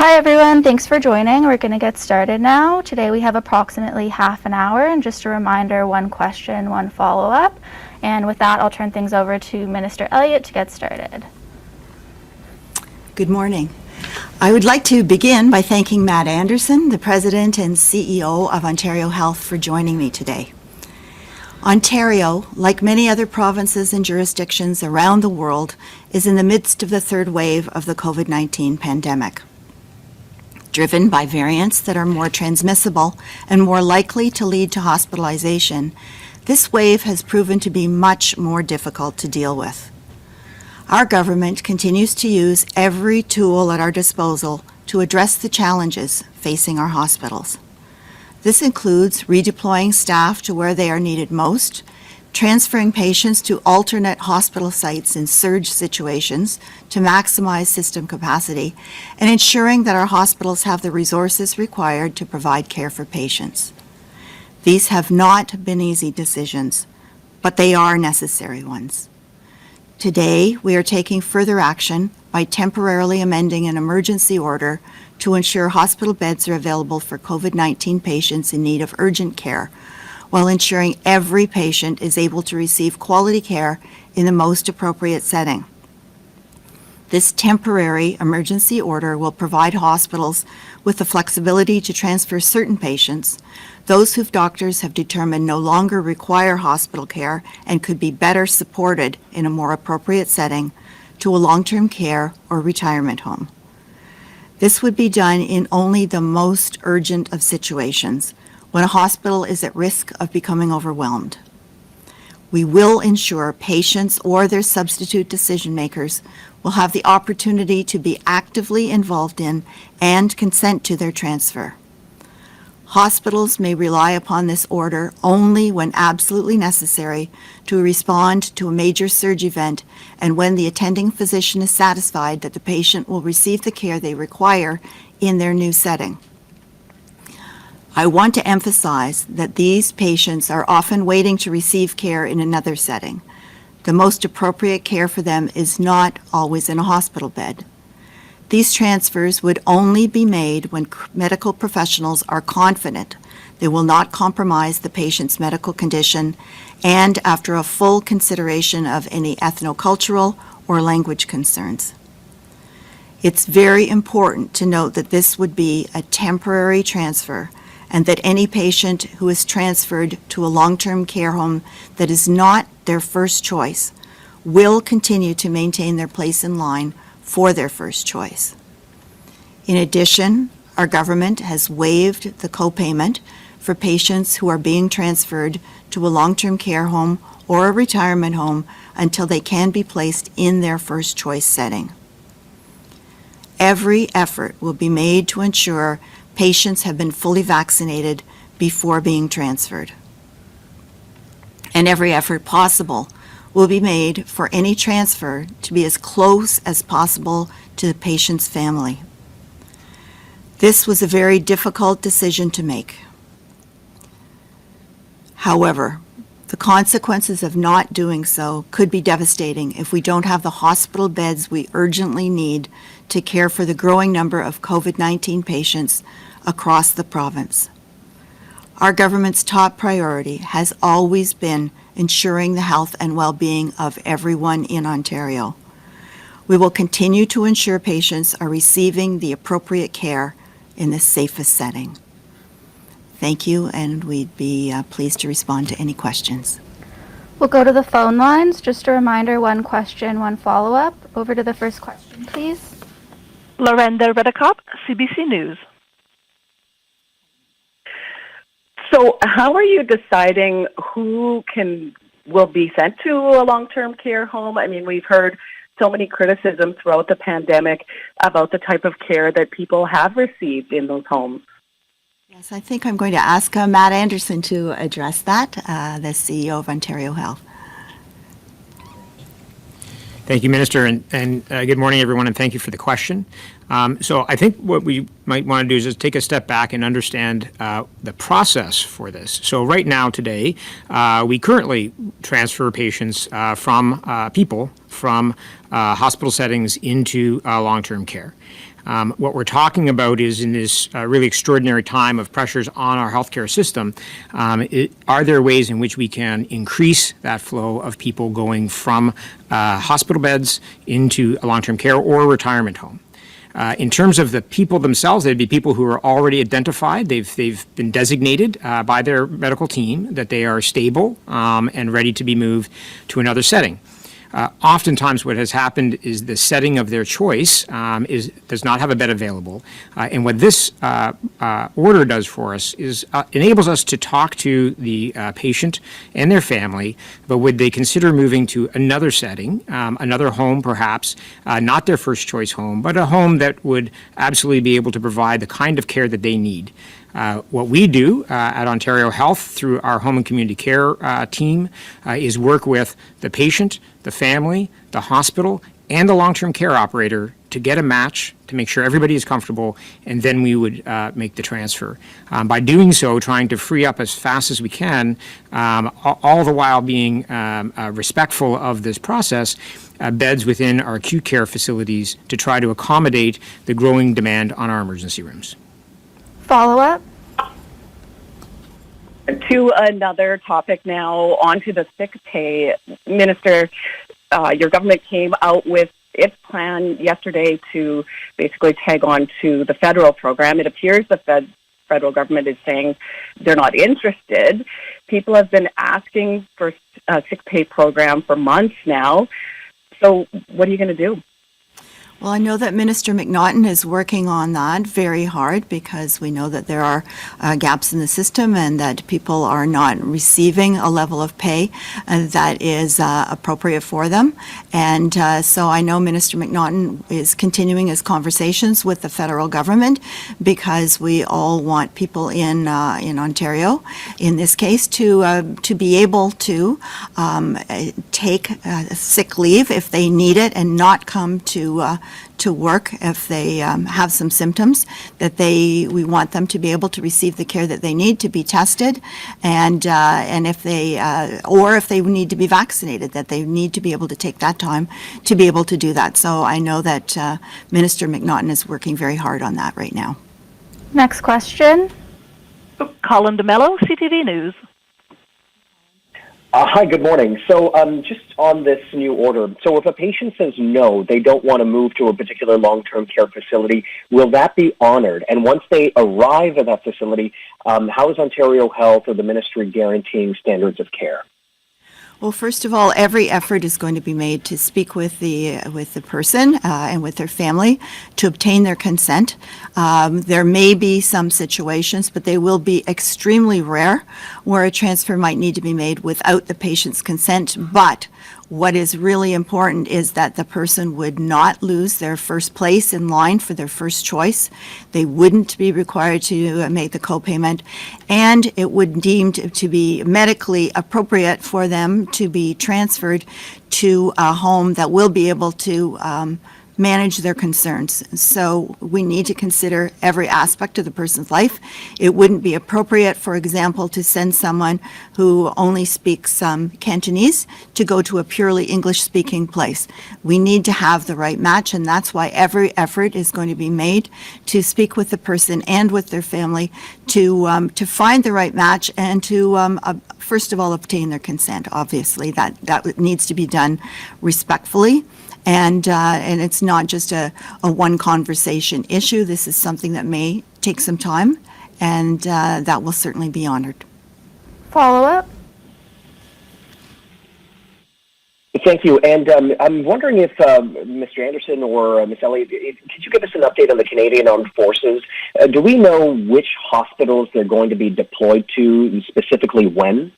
Hi everyone, thanks for joining. We're going to get started now. Today we have approximately half an hour, and just a reminder, one question, one follow-up. And with that, I'll turn things over to Minister Elliott to get started. Good morning. I would like to begin by thanking Matt Anderson, the President and CEO of Ontario Health, for joining me today. Ontario, like many other provinces and jurisdictions around the world, is in the midst of the third wave of the COVID-19 pandemic. Driven by variants that are more transmissible and more likely to lead to hospitalization, this wave has proven to be much more difficult to deal with. Our government continues to use every tool at our disposal to address the challenges facing our hospitals. This includes redeploying staff to where they are needed most, transferring patients to alternate hospital sites in surge situations to maximize system capacity, and ensuring that our hospitals have the resources required to provide care for patients. These have not been easy decisions, but they are necessary ones. Today, we are taking further action by temporarily amending an emergency order to ensure hospital beds are available for COVID-19 patients in need of urgent care, while ensuring every patient is able to receive quality care in the most appropriate setting. This temporary emergency order will provide hospitals with the flexibility to transfer certain patients, those whose doctors have determined no longer require hospital care and could be better supported in a more appropriate setting, to a long-term care or retirement home. This would be done in only the most urgent of situations, when a hospital is at risk of becoming overwhelmed. We will ensure patients or their substitute decision makers will have the opportunity to be actively involved in and consent to their transfer. Hospitals may rely upon this order only when absolutely necessary to respond to a major surge event and when the attending physician is satisfied that the patient will receive the care they require in their new setting. I want to emphasize that these patients are often waiting to receive care in another setting. The most appropriate care for them is not always in a hospital bed. These transfers would only be made when medical professionals are confident they will not compromise the patient's medical condition and after a full consideration of any ethnocultural or language concerns. It's very important to note that this would be a temporary transfer and that any patient who is transferred to a long-term care home that is not their first choice will continue to maintain their place in line for their first choice. In addition, our government has waived the copayment for patients who are being transferred to a long-term care home or a retirement home until they can be placed in their first choice setting. Every effort will be made to ensure patients have been fully vaccinated before being transferred. And every effort possible will be made for any transfer to be as close as possible to the patient's family. This was a very difficult decision to make. However, the consequences of not doing so could be devastating if we don't have the hospital beds we urgently need to care for the growing number of COVID-19 patients across the province. Our government's top priority has always been ensuring the health and well-being of everyone in Ontario. We will continue to ensure patients are receiving the appropriate care in the safest setting. Thank you, and we'd be pleased to respond to any questions. We'll go to the phone lines. Just a reminder, one question, one follow-up. Over to the first question, please. Lorenda Redekop, CBC News. So how are you deciding who will be sent to a long-term care home? I mean, we've heard so many criticisms throughout the pandemic about the type of care that people have received in those homes. Yes, I think I'm going to ask Matt Anderson to address that, the CEO of Ontario Health. Thank you, Minister, and good morning, everyone, and thank you for the question. So I think what we might want to do is just take a step back and understand the process for this. So right now, today, we currently transfer patients from hospital settings into long-term care. What we're talking about is in this really extraordinary time of pressures on our healthcare system, are there ways in which we can increase that flow of people going from hospital beds into a long-term care or retirement home? In terms of the people themselves, they'd be people who are already identified. They've been designated by their medical team that they are stable and ready to be moved to another setting. Oftentimes what has happened is the setting of their choice does not have a bed available. And what this order does for us is enables us to talk to the patient and their family, but would they consider moving to another setting, another home perhaps, not their first choice home, but a home that would absolutely be able to provide the kind of care that they need. What we do at Ontario Health through our home and community care team is work with the patient, the family, the hospital, and the long-term care operator to get a match, to make sure everybody is comfortable, and then we would make the transfer. By doing so, trying to free up as fast as we can, all the while being respectful of this process, beds within our acute care facilities to try to accommodate the growing demand on our emergency rooms. Follow-up? To another topic now, onto the sick pay. Minister, your government came out with its plan yesterday to basically tag on to the federal program. It appears the federal government is saying they're not interested. People have been asking for a sick pay program for months now. So what are you going to do? Well, I know that Minister McNaughton is working on that very hard because we know that there are gaps in the system and that people are not receiving a level of pay that is appropriate for them. And so I know Minister McNaughton is continuing his conversations with the federal government because we all want people in Ontario, in this case, to be able to take sick leave if they need it and not come to work if they have some symptoms, that we want them to be able to receive the care that they need to be tested, and if they need to be vaccinated, that they need to be able to take that time to be able to do that. So I know that Minister McNaughton is working very hard on that right now. Next question. Colin DeMello, CTV News. Hi, good morning. So just on this new order, so if a patient says no, they don't want to move to a particular long-term care facility, will that be honored? And once they arrive at that facility, how is Ontario Health or the ministry guaranteeing standards of care? Well, first of all, every effort is going to be made to speak with the person and with their family to obtain their consent. There may be some situations, but they will be extremely rare, where a transfer might need to be made without the patient's consent. But what is really important is that the person would not lose their first place in line for their first choice. They wouldn't be required to make the copayment, and it would deemed to be medically appropriate for them to be transferred to a home that will be able to manage their concerns. So we need to consider every aspect of the person's life. It wouldn't be appropriate, for example, to send someone who only speaks Cantonese to go to a purely English-speaking place. We need to have the right match, and that's why every effort is going to be made to speak with the person and with their family to find the right match and to first of all obtain their consent. Obviously, that needs to be done respectfully. And it's not just a one conversation issue. This is something that may take some time, and that will certainly be honored. Follow-up? Thank you. And I'm wondering if Mr. Anderson or Ms. Elliott, could you give us an update on the Canadian Armed Forces? Do we know which hospitals they're going to be deployed to, and specifically when?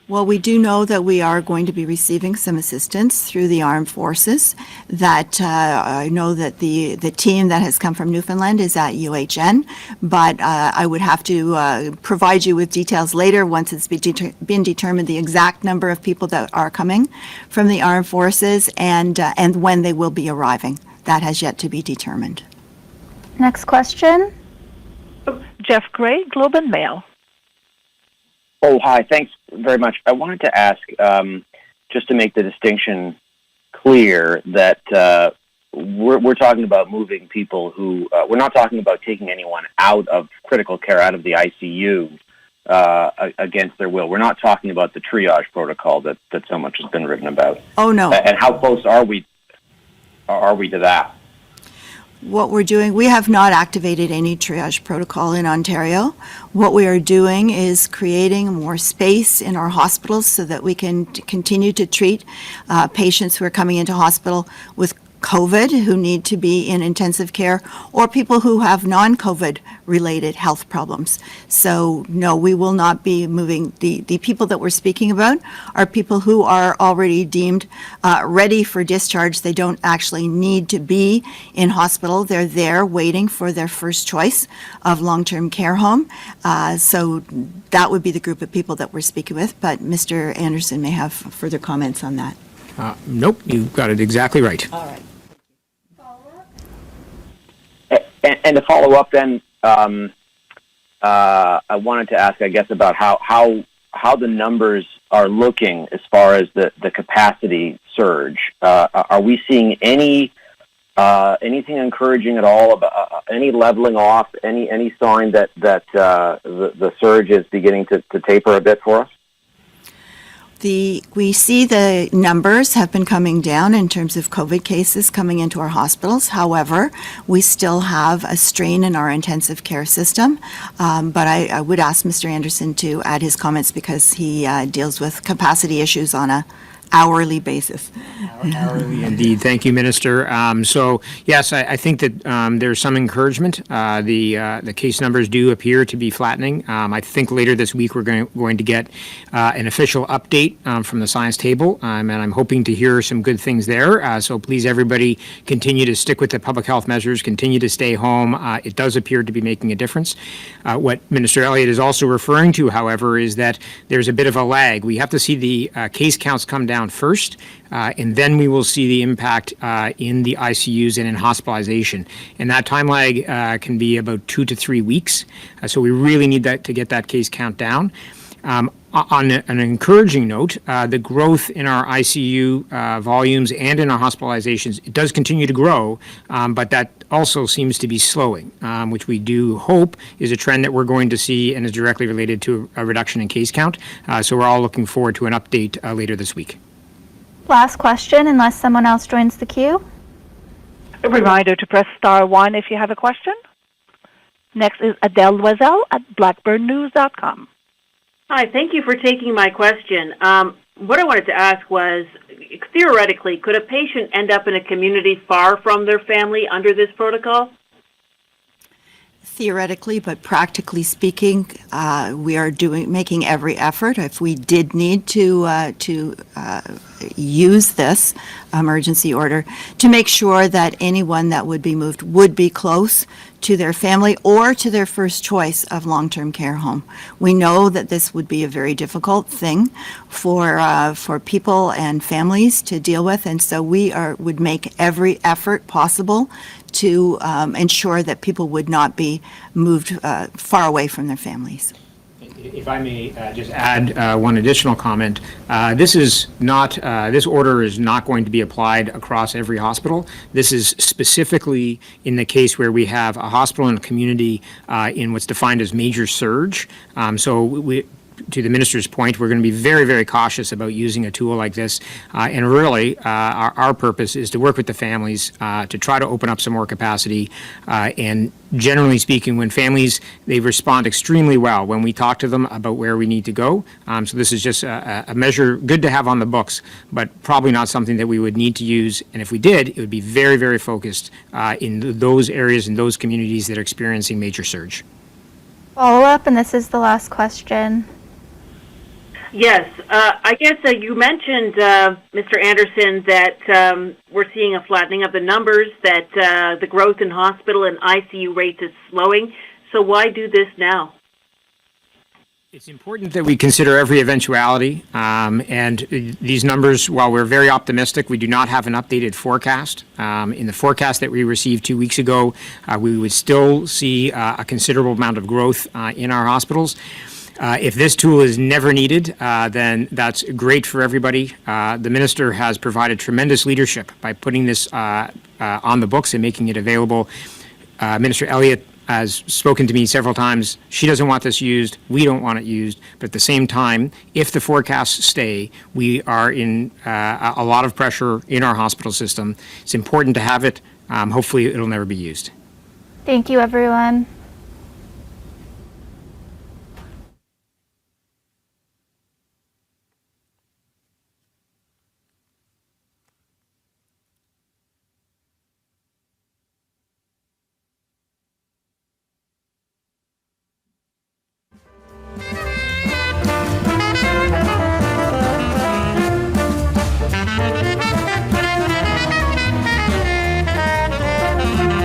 Well, we do know that we are going to be receiving some assistance through the armed forces. That I know that the team that has come from Newfoundland is at UHN, but I would have to provide you with details later once it's been determined the exact number of people that are coming from the armed forces and when they will be arriving. That has yet to be determined. Next question. Jeff Gray, Globe and Mail. Oh, hi. Thanks very much. I wanted to ask, just to make the distinction clear, that we're talking about moving people who, we're not talking about taking anyone out of critical care, out of the ICU against their will. We're not talking about the triage protocol that so much has been written about. Oh, no. And how close are we to that? What we're doing, we have not activated any triage protocol in Ontario. What we are doing is creating more space in our hospitals so that we can continue to treat patients who are coming into hospital with COVID, who need to be in intensive care, or people who have non-COVID related health problems. So no, we will not be moving. The people that we're speaking about are people who are already deemed ready for discharge. They don't actually need to be in hospital. They're there waiting for their first choice of long-term care home. So that would be the group of people that we're speaking with, but Mr. Anderson may have further comments on that. Nope, you've got it exactly right. All right. And to follow up then, I wanted to ask, I guess, about how the numbers are looking as far as the capacity surge. Are we seeing anything encouraging at all, about any leveling off, any sign that the surge is beginning to taper a bit for us? We see the numbers have been coming down in terms of COVID cases coming into our hospitals. However, we still have a strain in our intensive care system. But I would ask Mr. Anderson to add his comments because he deals with capacity issues on a hourly basis. Hourly, indeed. Thank you, Minister. So, yes, I think that there's some encouragement. The case numbers do appear to be flattening. I think later this week we're going to get an official update from the science table, and I'm hoping to hear some good things there. So please, everybody, continue to stick with the public health measures, continue to stay home. It does appear to be making a difference. What Minister Elliott is also referring to, however, is that there's a bit of a lag. We have to see the case counts come down first, and then we will see the impact in the ICUs and in hospitalization. And that time lag can be about 2 to 3 weeks. So we really need that to get that case count down. On an encouraging note, the growth in our ICU volumes and in our hospitalizations, it does continue to grow, but that also seems to be slowing, which we do hope is a trend that we're going to see and is directly related to a reduction in case count. So we're all looking forward to an update later this week. Last question, unless someone else joins the queue. A reminder to press *1 if you have a question. Next is Adele Loisel at blackburnnews.com. Hi, thank you for taking my question. What I wanted to ask was, theoretically, could a patient end up in a community far from their family under this protocol? Theoretically, but practically speaking, we are making every effort. If we did need to use this emergency order, to make sure that anyone that would be moved would be close to their family or to their first choice of long-term care home. We know that this would be a very difficult thing for people and families to deal with, and so we would make every effort possible to ensure that people would not be moved far away from their families. If I may just add one additional comment, this order is not going to be applied across every hospital. This is specifically in the case where we have a hospital and a community in what's defined as major surge. To the minister's point, we're going to be very, very cautious about using a tool like this. And really, our purpose is to work with the families to try to open up some more capacity. And generally speaking, when families, they respond extremely well when we talk to them about where we need to go. So this is just a measure good to have on the books, but probably not something that we would need to use. And if we did, it would be very, very focused in those areas and those communities that are experiencing major surge. Follow up, and this is the last question. Yes, I guess you mentioned, Mr. Anderson, that we're seeing a flattening of the numbers, that the growth in hospital and ICU rates is slowing. So why do this now? It's important that we consider every eventuality, and these numbers, while we're very optimistic, we do not have an updated forecast. In the forecast that we received 2 weeks ago, we would still see a considerable amount of growth in our hospitals. If this tool is never needed, then that's great for everybody. The minister has provided tremendous leadership by putting this on the books and making it available. Minister Elliott has spoken to me several times. She doesn't want this used. We don't want it used. But at the same time, if the forecasts stay, we are in a lot of pressure in our hospital system. It's important to have it. Hopefully, it'll never be used. Thank you, everyone.